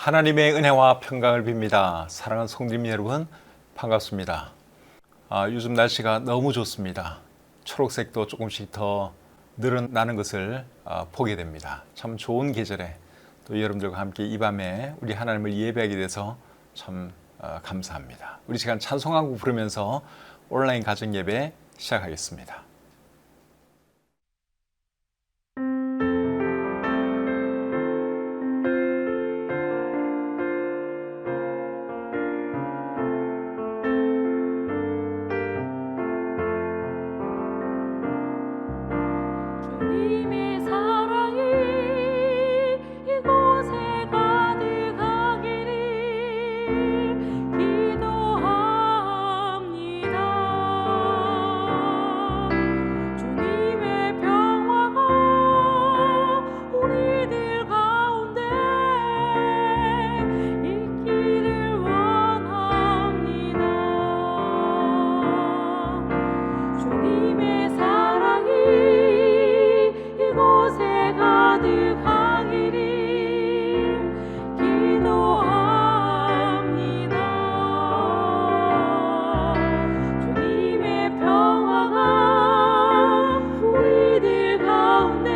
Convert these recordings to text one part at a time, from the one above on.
하나님의 은혜와 평강을 빕니다. 사랑하는 성도님 여러분, 반갑습니다. 요즘 날씨가 너무 좋습니다. 초록색도 조금씩 더 늘어나는 것을 보게 됩니다. 참 좋은 계절에 또 여러분들과 함께 이 밤에 우리 하나님을 예배하게 돼서 참 감사합니다. 우리 시간 찬송 한 곡 부르면서 온라인 가정 예배 시작하겠습니다. 주님의 사랑이 이곳에 가득하기를 기도합니다. 주님의 평화가 우리들 가운데 있기를 원합니다. 주님의 사랑이 이곳에 가득하기를 기도합니다. 주님의 평화가 우리들 가운데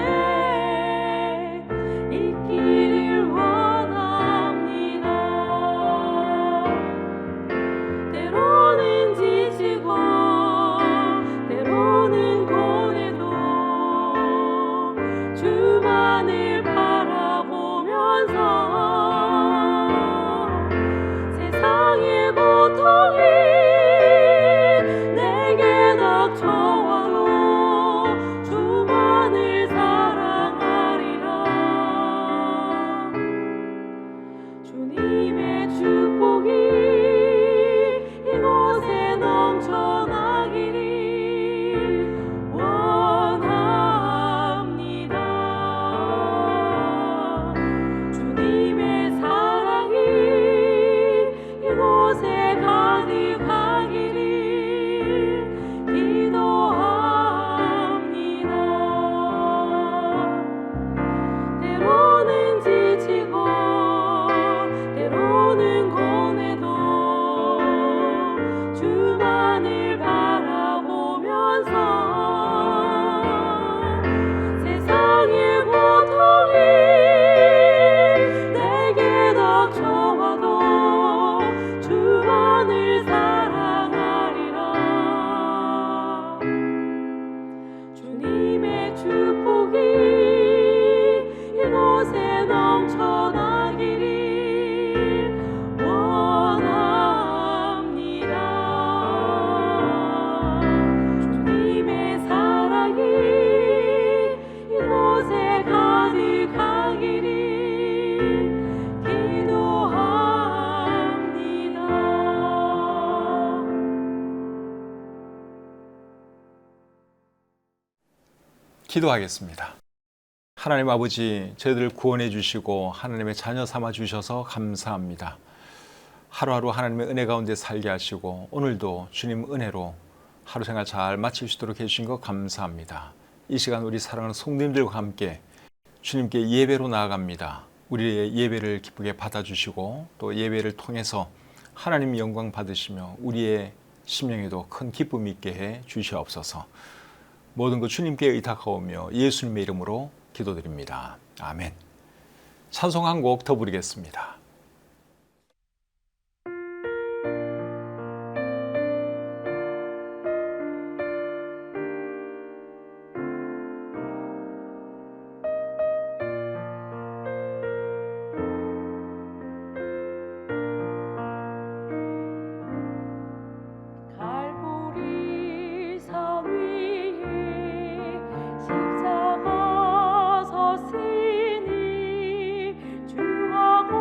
있기를 원합니다. 때로는 지치고 때로는 고뇌도 주만을 바라보면서 세상의 고통이 내게 닥쳐와도 주만을 사랑하리라. 주님의 축복이 이곳에 넘쳐나기를 원합니다. 주님의 사랑이 이곳에 가득하기를 기도합니다. 때로는 지치고 때로는 고뇌도 주만을 바라보면서 세상의 고통이 내게 닥쳐와도 주만을 사랑하리라. 주님의 축복이 이곳에 넘쳐나기를 원합니다. 주님의 사랑이 이곳에 가득하기를 기도합니다. 기도하겠습니다. 하나님 아버지, 저희들을 구원해 주시고 하나님의 자녀 삼아 주셔서 감사합니다. 하루하루 하나님의 은혜 가운데 살게 하시고 오늘도 주님 은혜로 하루 생활 잘 마칠 수 있도록 해주신 것 감사합니다. 이 시간 우리 사랑하는 성도님들과 함께 주님께 예배로 나아갑니다. 우리의 예배를 기쁘게 받아주시고 또 예배를 통해서 하나님 영광 받으시며 우리의 심령에도 큰 기쁨 있게 해 주시옵소서. 모든 것 주님께 의탁하오며 예수님의 이름으로 기도드립니다. 아멘. 찬송 한 곡 더 부르겠습니다. 갈보리 산 위에 십자가 섰으니 주하고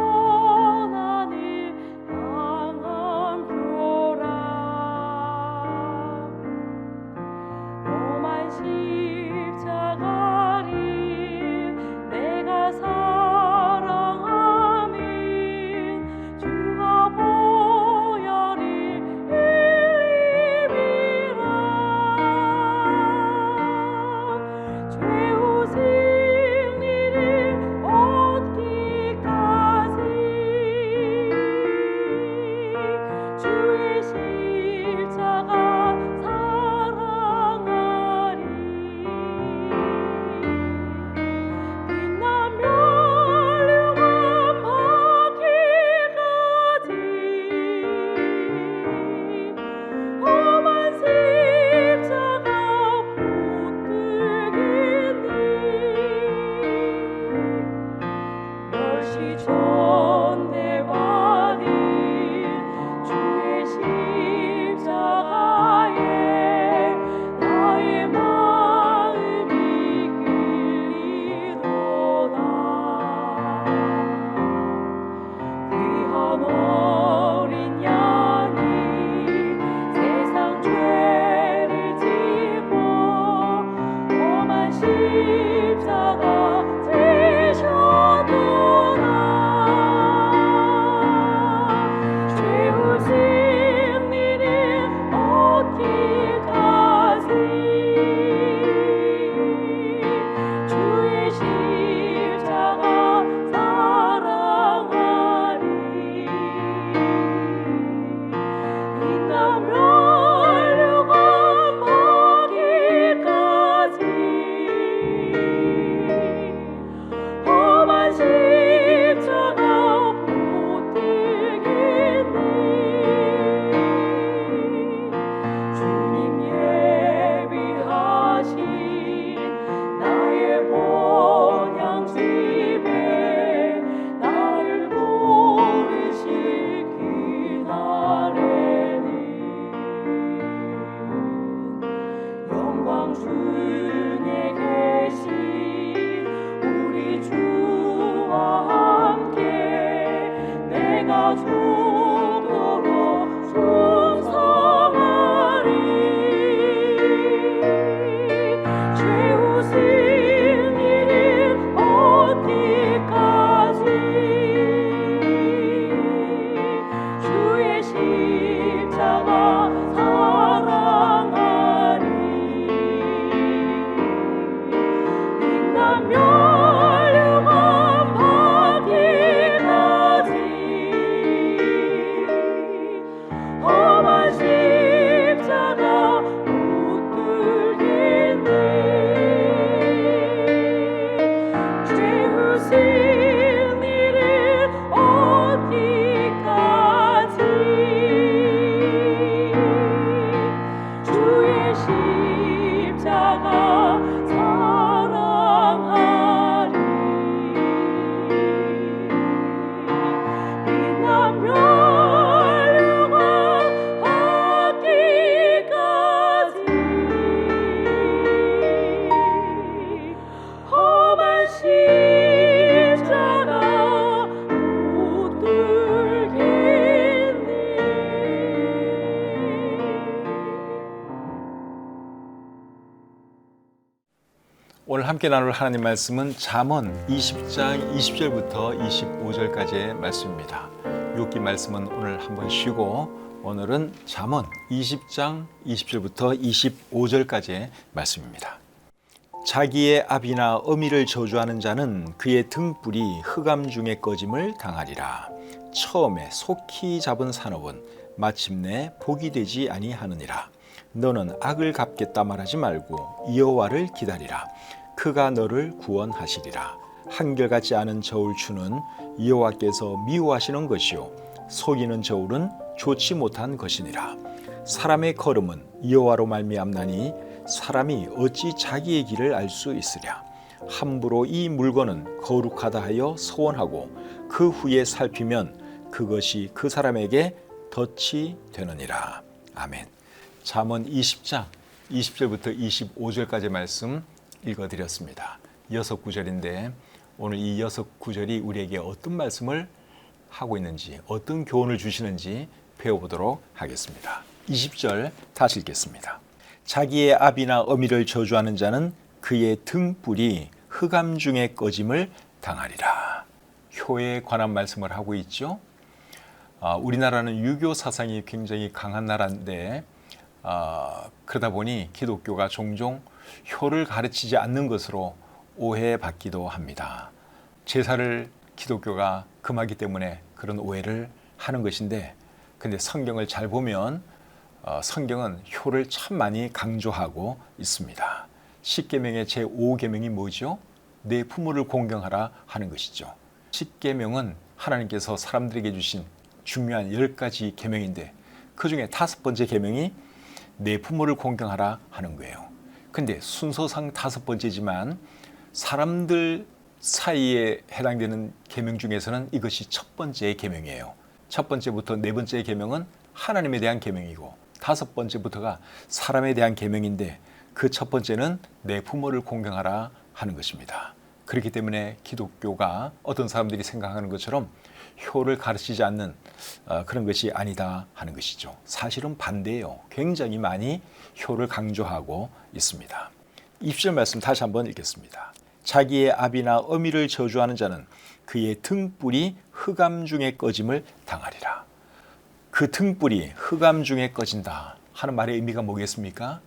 함께 나눌 하나님 말씀은 잠언 20장 20절부터 25절까지의 말씀입니다. 욥기 말씀은 오늘 한번 쉬고 오늘은 잠언 20장 20절부터 25절까지의 말씀입니다. 자기의 아비나 어미를 저주하는 자는 그의 등불이 흑암 중에 꺼짐을 당하리라. 처음에 속히 잡은 산업은 마침내 복이 되지 아니하느니라. 너는 악을 갚겠다 말하지 말고 여호와를 기다리라. 그가 너를 구원하시리라. 한결같지 않은 저울추는 여호와께서 미워하시는 것이요 속이는 저울은 좋지 못한 것이니라. 사람의 걸음은 여호와로 말미암나니 사람이 어찌 자기의 길을 알 수 있으랴. 함부로 이 물건은 거룩하다 하여 서원하고 그 후에 살피면 그것이 그 사람에게 덫이 되느니라. 아멘. 잠언 20장 20절부터 25절까지 말씀 읽어드렸습니다. 6구절인데 오늘 이 6구절이 우리에게 어떤 말씀을 하고 있는지, 어떤 교훈을 주시는지 배워보도록 하겠습니다. 20절 다시 읽겠습니다. 자기의 아비나 어미를 저주하는 자는 그의 등불이 흑암 중에 꺼짐을 당하리라. 효에 관한 말씀을 하고 있죠. 우리나라는 유교 사상이 굉장히 강한 나라인데 그러다 보니 기독교가 종종 효를 가르치지 않는 것으로 오해받기도 합니다. 제사를 기독교가 금하기 때문에 그런 오해를 하는 것인데, 근데 성경을 잘 보면 성경은 효를 참 많이 강조하고 있습니다. 10계명의 제5계명이 뭐죠? 내 부모를 공경하라 하는 것이죠. 10계명은 하나님께서 사람들에게 주신 중요한 10가지 계명인데 그 중에 5번째 계명이 내 부모를 공경하라 하는 거예요. 근데 순서상 5번째지만 사람들 사이에 해당되는 계명 중에서는 이것이 첫 번째 계명이에요. 첫 번째부터 네 번째 계명은 하나님에 대한 계명이고 5번째부터가 사람에 대한 계명인데 그 첫 번째는 내 부모를 공경하라 하는 것입니다. 그렇기 때문에 기독교가 어떤 사람들이 생각하는 것처럼 효를 가르치지 않는 그런 것이 아니다 하는 것이죠. 사실은 반대예요. 굉장히 많이 효를 강조하고 있습니다. 20절 말씀 다시 한번 읽겠습니다. 자기의 아비나 어미를 저주하는 자는 그의 등불이 흑암 중에 꺼짐을 당하리라. 그 등불이 흑암 중에 꺼진다 하는 말의 의미가 뭐겠습니까?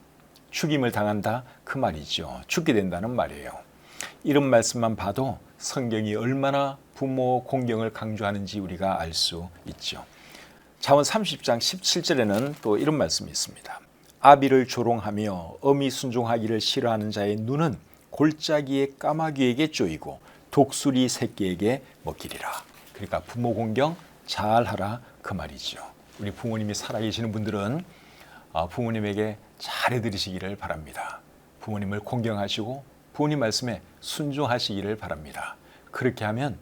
죽임을 당한다 그 말이죠. 죽게 된다는 말이에요. 이런 말씀만 봐도 성경이 얼마나 부모 공경을 강조하는지 우리가 알 수 있죠. 잠언 30장 17절에는 또 이런 말씀이 있습니다. 아비를 조롱하며 어미 순종하기를 싫어하는 자의 눈은 골짜기의 까마귀에게 쪼이고 독수리 새끼에게 먹히리라. 그러니까 부모 공경 잘하라 그 말이죠. 우리 부모님이 살아계시는 분들은 부모님에게 잘해드리시기를 바랍니다. 부모님을 공경하시고 부모님 말씀에 순종하시기를 바랍니다. 그렇게 하면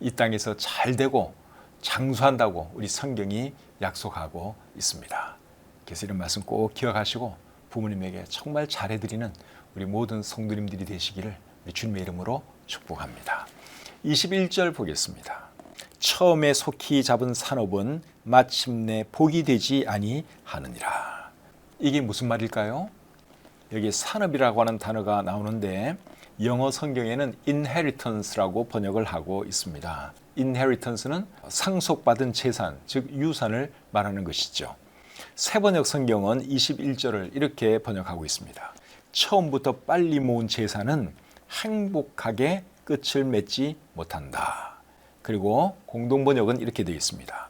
이 땅에서 잘 되고 장수한다고 우리 성경이 약속하고 있습니다. 그래서 이런 말씀 꼭 기억하시고 부모님에게 정말 잘해드리는 우리 모든 성도님들이 되시기를 우리 주님의 이름으로 축복합니다. 21절 보겠습니다. 처음에 속히 잡은 산업은 마침내 복이 되지 아니하느니라. 이게 무슨 말일까요? 여기 산업이라고 하는 단어가 나오는데 영어 성경에는 inheritance라고 번역을 하고 있습니다. inheritance는 상속받은 재산, 즉 유산을 말하는 것이죠. 새번역 성경은 21절을 이렇게 번역하고 있습니다. 처음부터 빨리 모은 재산은 행복하게 끝을 맺지 못한다. 그리고 공동번역은 이렇게 되어 있습니다.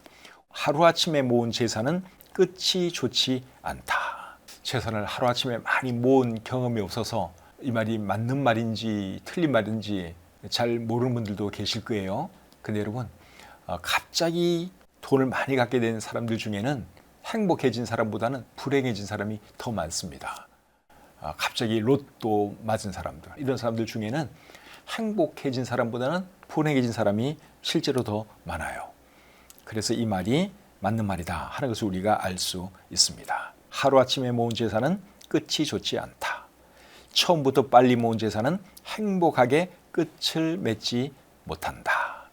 하루아침에 모은 재산은 끝이 좋지 않다. 재산을 하루아침에 많이 모은 경험이 없어서 이 말이 맞는 말인지 틀린 말인지 잘 모르는 분들도 계실 거예요. 근데 여러분, 갑자기 돈을 많이 갖게 된 사람들 중에는 행복해진 사람보다는 불행해진 사람이 더 많습니다. 갑자기 로또 맞은 사람들, 이런 사람들 중에는 행복해진 사람보다는 불행해진 사람이 실제로 더 많아요. 그래서 이 말이 맞는 말이다 하는 것을 우리가 알 수 있습니다. 하루아침에 모은 재산은 끝이 좋지 않다. 처음부터 빨리 모은 재산은 행복하게 끝을 맺지 못한다.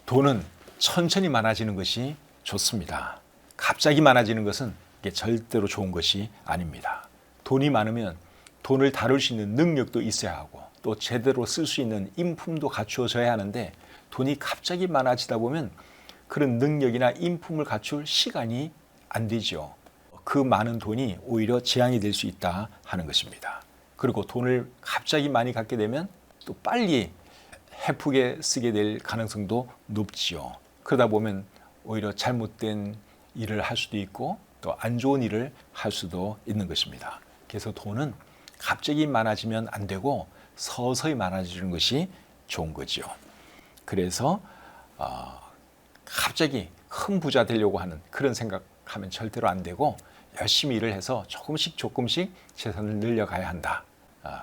돈은 천천히 많아지는 것이 좋습니다. 갑자기 많아지는 것은 이게 절대로 좋은 것이 아닙니다. 돈이 많으면 돈을 다룰 수 있는 능력도 있어야 하고 또 또 제대로 쓸 수 있는 인품도 갖추어져야 하는데 돈이 갑자기 많아지다 보면 그런 능력이나 인품을 갖출 시간이 안 되죠. 그 많은 돈이 오히려 재앙이 될 수 있다 하는 것입니다. 그리고 돈을 갑자기 많이 갖게 되면 또 빨리 헤프게 쓰게 될 가능성도 높지요. 그러다 보면 오히려 잘못된 일을 할 수도 있고 또 안 좋은 일을 할 수도 있는 것입니다. 그래서 돈은 갑자기 많아지면 안 되고 서서히 많아지는 것이 좋은 거죠. 그래서 갑자기 큰 부자 되려고 하는 그런 생각하면 절대로 안 되고 열심히 일을 해서 조금씩 재산을 늘려가야 한다.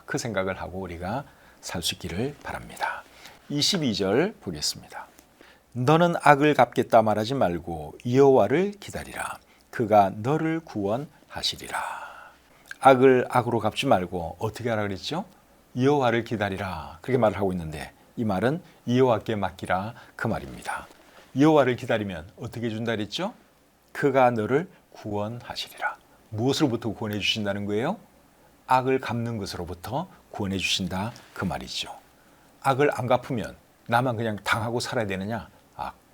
그 생각을 하고 우리가 살 수 있기를 바랍니다. 22절 보겠습니다. 너는 악을 갚겠다 말하지 말고 여호와를 기다리라. 그가 너를 구원하시리라. 악을 악으로 갚지 말고 어떻게 하라 그랬죠? 여호와를 기다리라. 그렇게 말을 하고 있는데 이 말은 여호와께 맡기라 그 말입니다. 여호와를 기다리면 어떻게 준다 그랬죠? 그가 너를 구원하시리라. 무엇으로부터 구원해 주신다는 거예요? 악을 갚는 것으로부터 구원해 주신다 그 말이죠. 악을 안 갚으면 나만 그냥 당하고 살아야 되느냐?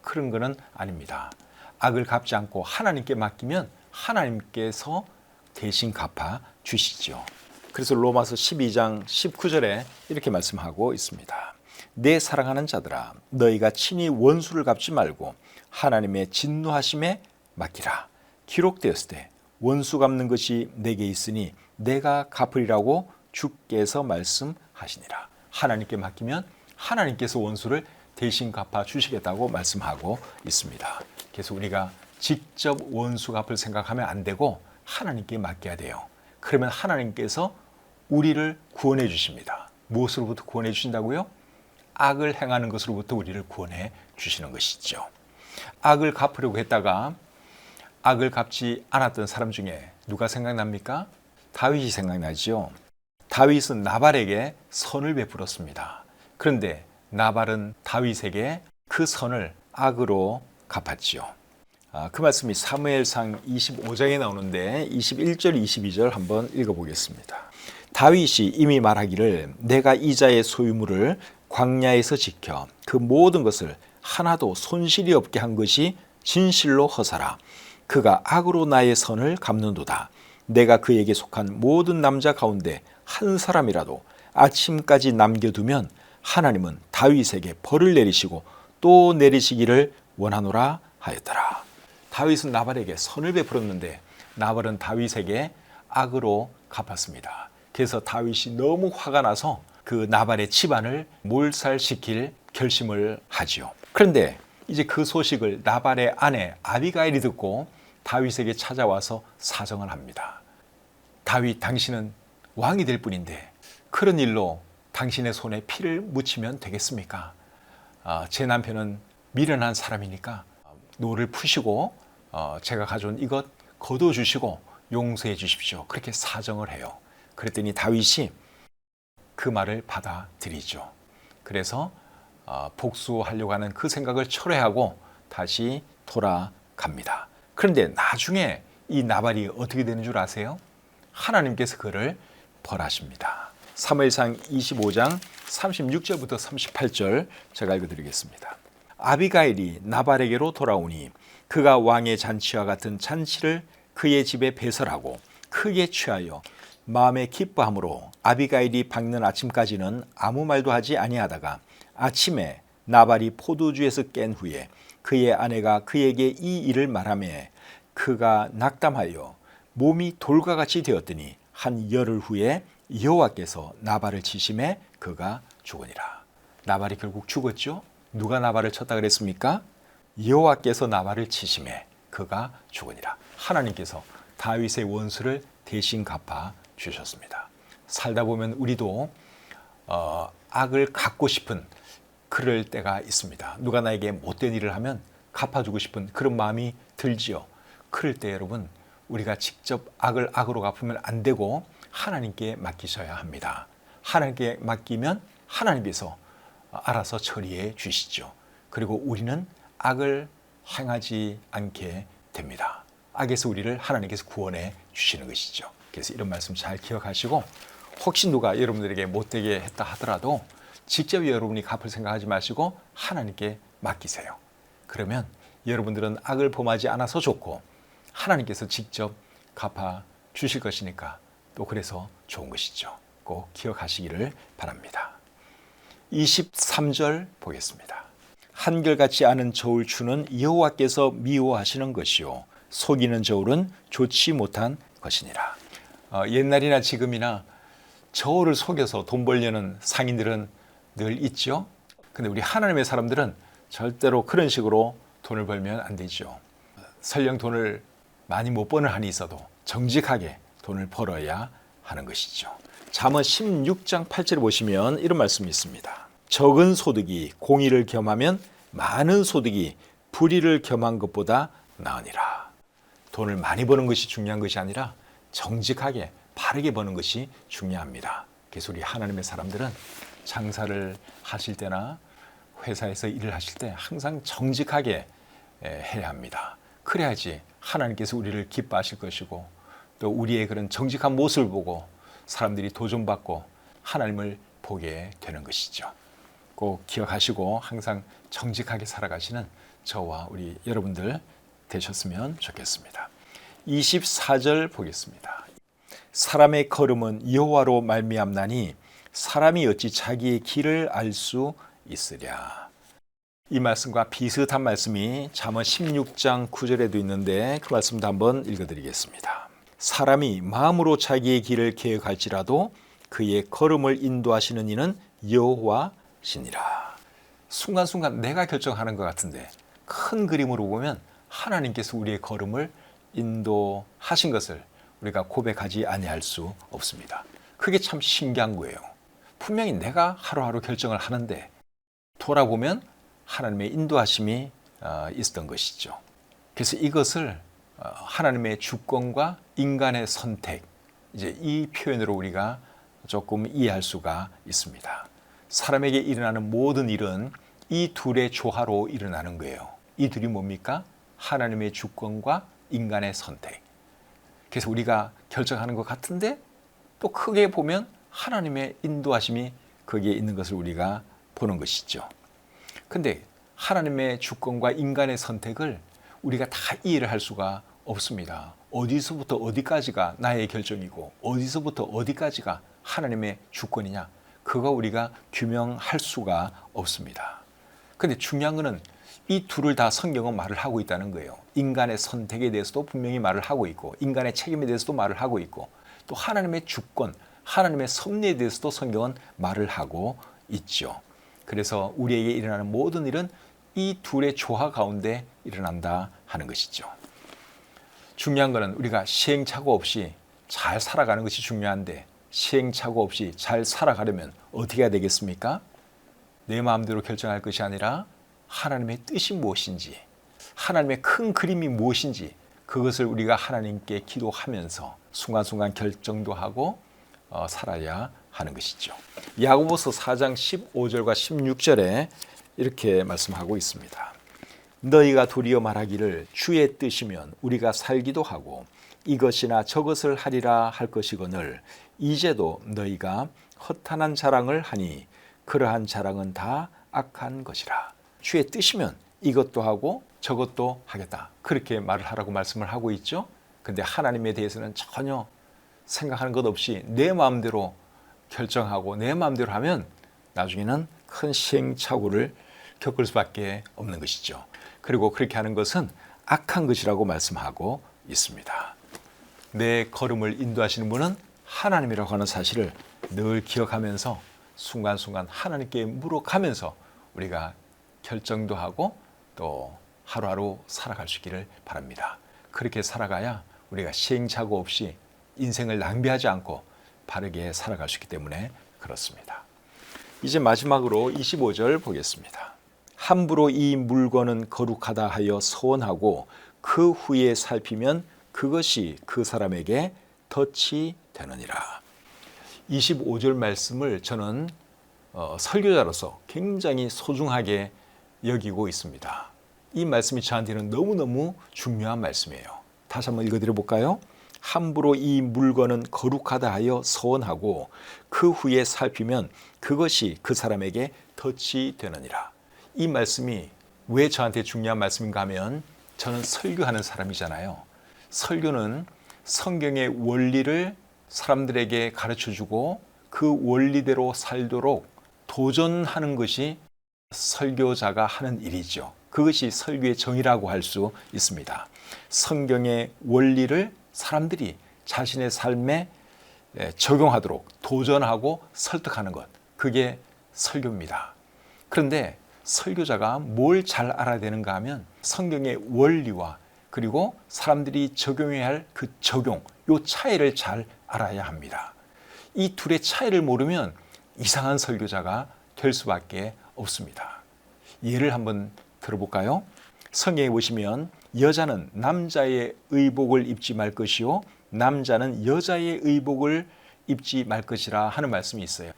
그런 거는 아닙니다. 악을 갚지 않고 하나님께 맡기면 하나님께서 대신 갚아 주시죠. 그래서 로마서 12장 19절에 이렇게 말씀하고 있습니다. 내 사랑하는 자들아 너희가 친히 원수를 갚지 말고 하나님의 진노하심에 맡기라. 기록되었을 때 원수 갚는 것이 내게 있으니 내가 갚으리라고 주께서 말씀하시니라. 하나님께 맡기면 하나님께서 원수를 대신 갚아 주시겠다고 말씀하고 있습니다. 그래서 우리가 직접 원수 갚을 생각하면 안 되고 하나님께 맡겨야 돼요. 그러면 하나님께서 우리를 구원해 주십니다. 무엇으로부터 구원해 주신다고요? 악을 행하는 것으로부터 우리를 구원해 주시는 것이죠. 악을 갚으려고 했다가 악을 갚지 않았던 사람 중에 누가 생각납니까? 다윗이 생각나죠. 다윗은 나발에게 선을 베풀었습니다. 그런데 나발은 다윗에게 그 선을 악으로 갚았지요. 그 말씀이 사무엘상 25장에 나오는데 21절 22절 한번 읽어보겠습니다. 다윗이 이미 말하기를 내가 이자의 소유물을 광야에서 지켜 그 모든 것을 하나도 손실이 없게 한 것이 진실로 허사라. 그가 악으로 나의 선을 갚는도다. 내가 그에게 속한 모든 남자 가운데 한 사람이라도 아침까지 남겨두면 하나님은 다윗에게 벌을 내리시고 또 내리시기를 원하노라 하였더라. 다윗은 나발에게 선을 베풀었는데 나발은 다윗에게 악으로 갚았습니다. 그래서 다윗이 너무 화가 나서 그 나발의 집안을 몰살시킬 결심을 하지요. 그런데 이제 그 소식을 나발의 아내 아비가일이 듣고 다윗에게 찾아와서 사정을 합니다. 다윗, 당신은 왕이 될 뿐인데 그런 일로 당신의 손에 피를 묻히면 되겠습니까? 제 남편은 미련한 사람이니까 노를 푸시고 제가 가져온 이것 거둬주시고 용서해 주십시오. 그렇게 사정을 해요. 그랬더니 다윗이 그 말을 받아들이죠. 그래서 복수하려고 하는 그 생각을 철회하고 다시 돌아갑니다. 그런데 나중에 이 나발이 어떻게 되는 줄 아세요? 하나님께서 그를 벌하십니다. 사무엘상 25장 36절부터 38절 제가 읽어드리겠습니다. 아비가일이 나발에게로 돌아오니 그가 왕의 잔치와 같은 잔치를 그의 집에 배설하고 크게 취하여 마음에 기뻐함으로 아비가일이 밝는 아침까지는 아무 말도 하지 아니하다가 아침에 나발이 포도주에서 깬 후에 그의 아내가 그에게 이 일을 말하매 그가 낙담하여 몸이 돌과 같이 되었더니 한 열흘 후에 여호와께서 나발을 치심에 그가 죽으니라. 나발이 결국 죽었죠. 누가 나발을 쳤다 그랬습니까? 여호와께서 나발을 치심에 그가 죽으니라. 하나님께서 다윗의 원수를 대신 갚아 주셨습니다. 살다 보면 우리도 악을 갚고 싶은 그럴 때가 있습니다. 누가 나에게 못된 일을 하면 갚아주고 싶은 그런 마음이 들지요. 그럴 때 여러분 우리가 직접 악을 악으로 갚으면 안 되고 하나님께 맡기셔야 합니다. 하나님께 맡기면 하나님께서 알아서 처리해 주시죠. 그리고 우리는 악을 행하지 않게 됩니다. 악에서 우리를 하나님께서 구원해 주시는 것이죠. 그래서 이런 말씀 잘 기억하시고 혹시 누가 여러분들에게 못되게 했다 하더라도 직접 여러분이 갚을 생각하지 마시고 하나님께 맡기세요. 그러면 여러분들은 악을 범하지 않아서 좋고 하나님께서 직접 갚아 주실 것이니까 또 그래서 좋은 것이죠. 꼭 기억하시기를 바랍니다. 23절 보겠습니다. 한결같이 않은 저울 추는 여호와께서 미워하시는 것이요 속이는 저울은 좋지 못한 것이니라. 옛날이나 지금이나 저울을 속여서 돈 벌려는 상인들은 늘 있죠. 근데 우리 하나님의 사람들은 절대로 그런 식으로 돈을 벌면 안 되죠. 설령 돈을 많이 못 버는 한이 있어도 정직하게 돈을 벌어야 하는 것이죠. 잠언 16장 8절에 보시면 이런 말씀이 있습니다. 적은 소득이 공의를 겸하면 많은 소득이 불의를 겸한 것보다 나으니라. 돈을 많이 버는 것이 중요한 것이 아니라 정직하게 바르게 버는 것이 중요합니다. 그래서 우리 하나님의 사람들은 장사를 하실 때나 회사에서 일을 하실 때 항상 정직하게 해야 합니다. 그래야지 하나님께서 우리를 기뻐하실 것이고 또 우리의 그런 정직한 모습을 보고 사람들이 도전받고 하나님을 보게 되는 것이죠. 꼭 기억하시고 항상 정직하게 살아가시는 저와 우리 여러분들 되셨으면 좋겠습니다. 24절 보겠습니다. 사람의 걸음은 여호와로 말미암나니 사람이 어찌 자기의 길을 알 수 있으랴. 이 말씀과 비슷한 말씀이 잠언 16장 9절에도 있는데 그 말씀도 한번 읽어드리겠습니다. 사람이 마음으로 자기의 길을 계획할지라도 그의 걸음을 인도하시는 이는 여호와시니라. 순간순간 내가 결정하는 것 같은데 큰 그림으로 보면 하나님께서 우리의 걸음을 인도하신 것을 우리가 고백하지 아니할 수 없습니다. 그게 참 신기한 거예요. 분명히 내가 하루하루 결정을 하는데 돌아보면 하나님의 인도하심이 있었던 것이죠. 그래서 이것을 하나님의 주권과 인간의 선택, 이제 이 표현으로 우리가 조금 이해할 수가 있습니다. 사람에게 일어나는 모든 일은 이 둘의 조화로 일어나는 거예요. 이 둘이 뭡니까? 하나님의 주권과 인간의 선택. 그래서 우리가 결정하는 것 같은데 또 크게 보면 하나님의 인도하심이 거기에 있는 것을 우리가 보는 것이죠. 근데 하나님의 주권과 인간의 선택을 우리가 다 이해를 할 수가 없습니다. 어디서부터 어디까지가 나의 결정이고 어디서부터 어디까지가 하나님의 주권이냐, 그거 우리가 규명할 수가 없습니다. 근데 중요한 거는 이 둘을 다 성경은 말을 하고 있다는 거예요. 인간의 선택에 대해서도 분명히 말을 하고 있고 인간의 책임에 대해서도 말을 하고 있고 또 하나님의 주권, 하나님의 섭리에 대해서도 성경은 말을 하고 있죠. 그래서 우리에게 일어나는 모든 일은 이 둘의 조화 가운데 일어난다 하는 것이죠. 중요한 것은 우리가 시행착오 없이 잘 살아가는 것이 중요한데 시행착오 없이 잘 살아가려면 어떻게 해야 되겠습니까? 내 마음대로 결정할 것이 아니라 하나님의 뜻이 무엇인지, 하나님의 큰 그림이 무엇인지 그것을 우리가 하나님께 기도하면서 순간순간 결정도 하고 살아야 하는 것이죠. 야고보서 4장 15절과 16절에 이렇게 말씀하고 있습니다. 너희가 도리어 말하기를 주의 뜻이면 우리가 살기도 하고 이것이나 저것을 하리라 할 것이거늘 이제도 너희가 허탄한 자랑을 하니 그러한 자랑은 다 악한 것이라. 주의 뜻이면 이것도 하고 저것도 하겠다, 그렇게 말을 하라고 말씀을 하고 있죠. 근데 하나님에 대해서는 전혀 생각하는 것 없이 내 마음대로 결정하고 내 마음대로 하면 나중에는 큰 시행착오를 겪을 수밖에 없는 것이죠. 그리고 그렇게 하는 것은 악한 것이라고 말씀하고 있습니다. 내 걸음을 인도하시는 분은 하나님이라고 하는 사실을 늘 기억하면서 순간순간 하나님께 물어가면서 우리가 결정도 하고 또 하루하루 살아갈 수 있기를 바랍니다. 그렇게 살아가야 우리가 시행착오 없이 인생을 낭비하지 않고 바르게 살아갈 수 있기 때문에 그렇습니다. 이제 마지막으로 25절 보겠습니다. 함부로 이 물건은 거룩하다 하여 서원하고 그 후에 살피면 그것이 그 사람에게 덫이 되느니라. 25절 말씀을 저는 설교자로서 굉장히 소중하게 여기고 있습니다. 이 말씀이 저한테는 너무너무 중요한 말씀이에요. 다시 한번 읽어드려 볼까요? 함부로 이 물건은 거룩하다 하여 서원하고 그 후에 살피면 그것이 그 사람에게 덫이 되느니라. 이 말씀이 왜 저한테 중요한 말씀인가 하면 저는 설교하는 사람이잖아요. 설교는 성경의 원리를 사람들에게 가르쳐주고 그 원리대로 살도록 도전하는 것이 설교자가 하는 일이죠. 그것이 설교의 정의라고 할 수 있습니다. 성경의 원리를 사람들이 자신의 삶에 적용하도록 도전하고 설득하는 것, 그게 설교입니다. 그런데 설교자가 뭘 잘 알아야 되는가 하면 성경의 원리와 그리고 사람들이 적용해야 할 그 적용, 요 차이를 잘 알아야 합니다. 이 둘의 차이를 모르면 이상한 설교자가 될 수밖에 없습니다. 예를 한번 들어볼까요? 성경에 보시면 여자는 남자의 의복을 입지 말 것이요 남자는 여자의 의복을 입지 말 것이라 하는 말씀이 있어요.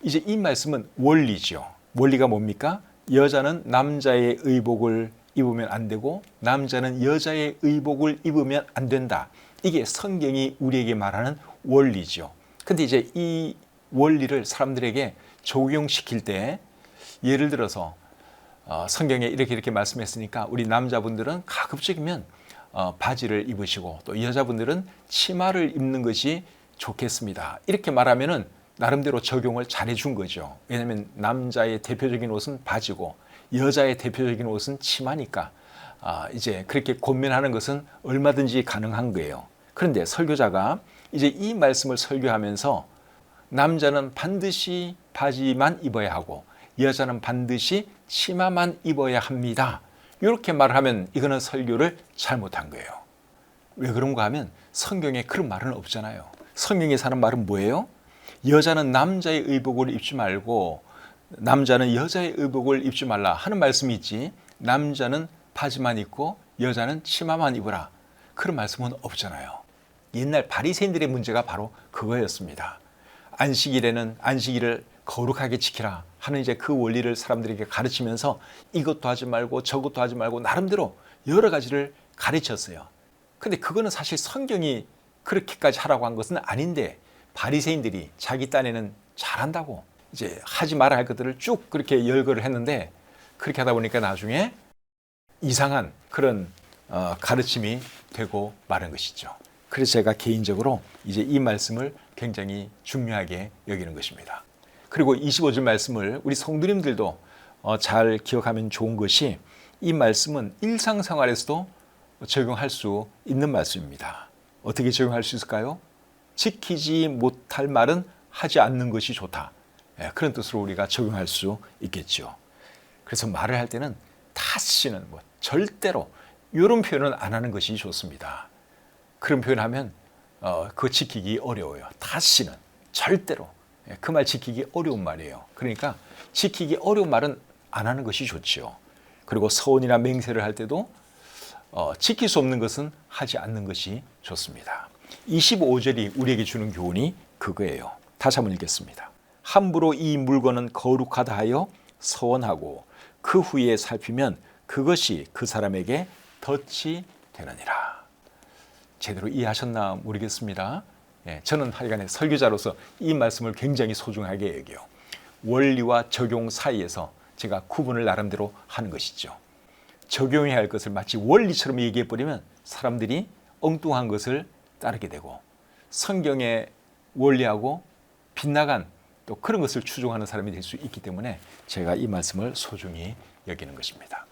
이제 이 말씀은 원리죠. 원리가 뭡니까? 여자는 남자의 의복을 입으면 안 되고 남자는 여자의 의복을 입으면 안 된다. 이게 성경이 우리에게 말하는 원리죠. 근데 이제 이 원리를 사람들에게 적용시킬 때 예를 들어서 성경에 이렇게 말씀했으니까 우리 남자분들은 가급적이면 바지를 입으시고 또 여자분들은 치마를 입는 것이 좋겠습니다. 이렇게 말하면은 나름대로 적용을 잘해준 거죠. 왜냐하면 남자의 대표적인 옷은 바지고 여자의 대표적인 옷은 치마니까 이제 그렇게 권면하는 것은 얼마든지 가능한 거예요. 그런데 설교자가 이제 이 말씀을 설교하면서 남자는 반드시 바지만 입어야 하고 여자는 반드시 치마만 입어야 합니다. 이렇게 말을 하면 이거는 설교를 잘못한 거예요. 왜 그런가 하면 성경에 그런 말은 없잖아요. 성경에서 하는 말은 뭐예요? 여자는 남자의 의복을 입지 말고 남자는 여자의 의복을 입지 말라 하는 말씀이 있지 남자는 바지만 입고 여자는 치마만 입으라 그런 말씀은 없잖아요. 옛날 바리새인들의 문제가 바로 그거였습니다. 안식일에는 안식일을 거룩하게 지키라 하는 이제 그 원리를 사람들에게 가르치면서 이것도 하지 말고 저것도 하지 말고 나름대로 여러 가지를 가르쳤어요. 근데 그거는 사실 성경이 그렇게까지 하라고 한 것은 아닌데 바리새인들이 자기 딴에는 잘한다고 이제 하지 말아야 할 것들을 쭉 그렇게 열거를 했는데 그렇게 하다 보니까 나중에 이상한 그런 가르침이 되고 마는 것이죠. 그래서 제가 개인적으로 이제 이 말씀을 굉장히 중요하게 여기는 것입니다. 그리고 25절 말씀을 우리 성도님들도 잘 기억하면 좋은 것이 이 말씀은 일상생활에서도 적용할 수 있는 말씀입니다. 어떻게 적용할 수 있을까요? 지키지 못할 말은 하지 않는 것이 좋다. 그런 뜻으로 우리가 적용할 수 있겠죠. 그래서 말을 할 때는 다시는 절대로 이런 표현은 안 하는 것이 좋습니다. 그런 표현하면 그거 지키기 어려워요. 다시는 절대로 그 말 지키기 어려운 말이에요. 그러니까 지키기 어려운 말은 안 하는 것이 좋지요. 그리고 서원이나 맹세를 할 때도 지킬 수 없는 것은 하지 않는 것이 좋습니다. 25절이 우리에게 주는 교훈이 그거예요. 다시 한번 읽겠습니다. 함부로 이 물건은 거룩하다 하여 서원하고 그 후에 살피면 그것이 그 사람에게 덫이 되느니라. 제대로 이해하셨나 모르겠습니다. 저는 하여간에 설교자로서 이 말씀을 굉장히 소중하게 여겨요. 원리와 적용 사이에서 제가 구분을 나름대로 하는 것이죠. 적용해야 할 것을 마치 원리처럼 얘기해버리면 사람들이 엉뚱한 것을 따르게 되고 성경의 원리하고 빗나간 또 그런 것을 추종하는 사람이 될 수 있기 때문에 제가 이 말씀을 소중히 여기는 것입니다.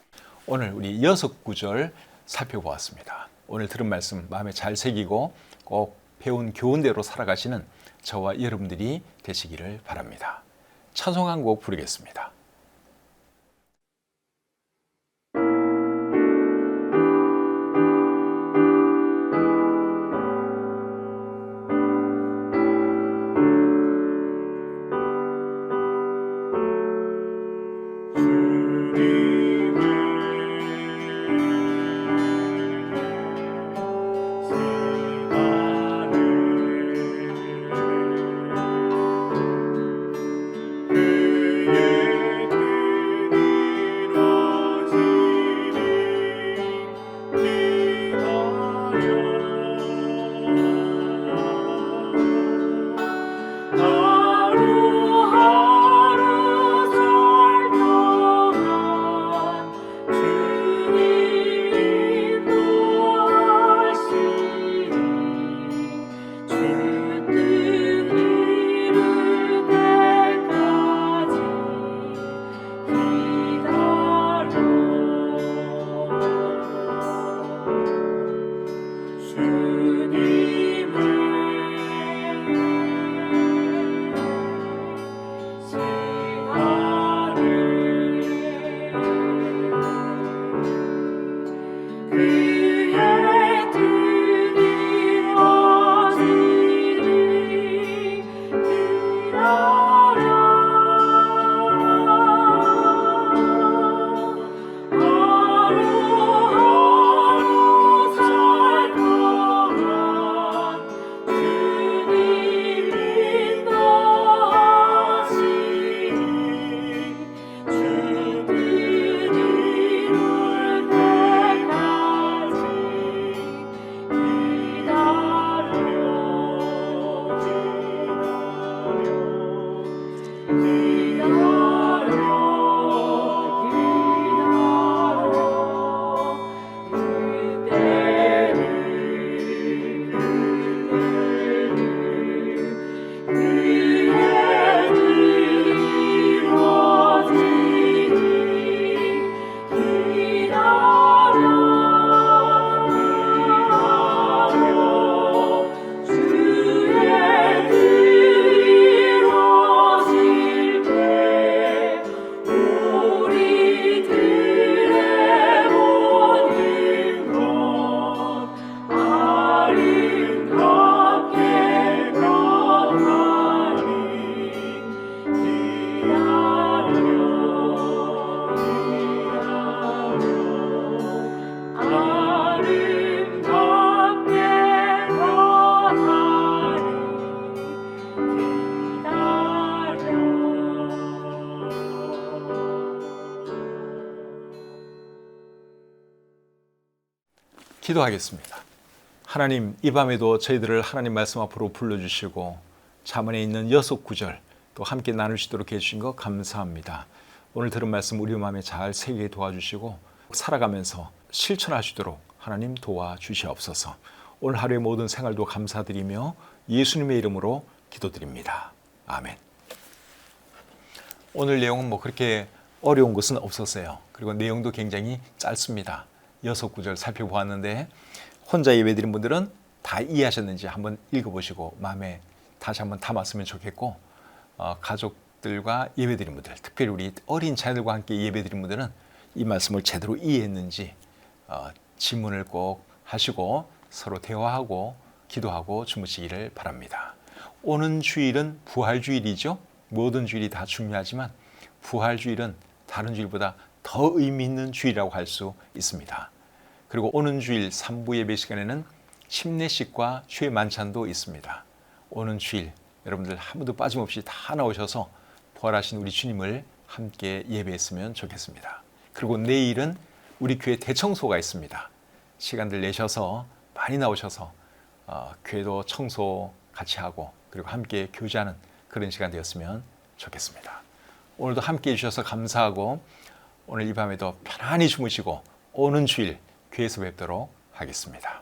오늘 우리 6구절 살펴보았습니다. 오늘 들은 말씀 마음에 잘 새기고 꼭 배운 교훈대로 살아가시는 저와 여러분들이 되시기를 바랍니다. 찬송 한 곡 부르겠습니다. 기도하겠습니다. 하나님, 이 밤에도 저희들을 하나님 말씀 앞으로 불러주시고 잠언에 있는 6구절 또 함께 나눌 수 있도록 해주신 것 감사합니다. 오늘 들은 말씀 우리 마음에 잘 새기게 도와주시고 살아가면서 실천할 수 있도록 하나님 도와주시옵소서. 오늘 하루의 모든 생활도 감사드리며 예수님의 이름으로 기도드립니다. 아멘. 오늘 내용은 그렇게 어려운 것은 없었어요. 그리고 내용도 굉장히 짧습니다. 6구절 살펴보았는데 혼자 예배드린 분들은 다 이해하셨는지 한번 읽어보시고 마음에 다시 한번 담았으면 좋겠고, 가족들과 예배드린 분들, 특별히 우리 어린 자녀들과 함께 예배드린 분들은 이 말씀을 제대로 이해했는지 질문을 꼭 하시고 서로 대화하고 기도하고 주무시기를 바랍니다. 오는 주일은 부활주일이죠. 모든 주일이 다 중요하지만 부활주일은 다른 주일보다 더 의미 있는 주일이라고 할 수 있습니다. 그리고 오는 주일 3부 예배 시간에는 심례식과 주의 만찬도 있습니다. 오는 주일 여러분들 한 분도 빠짐없이 다 나오셔서 부활하신 우리 주님을 함께 예배했으면 좋겠습니다. 그리고 내일은 우리 교회 대청소가 있습니다. 시간들 내셔서 많이 나오셔서 교회도 청소 같이 하고 그리고 함께 교제하는 그런 시간 되었으면 좋겠습니다. 오늘도 함께 해주셔서 감사하고 오늘 이 밤에도 편안히 주무시고 오는 주일 교회에서 뵙도록 하겠습니다.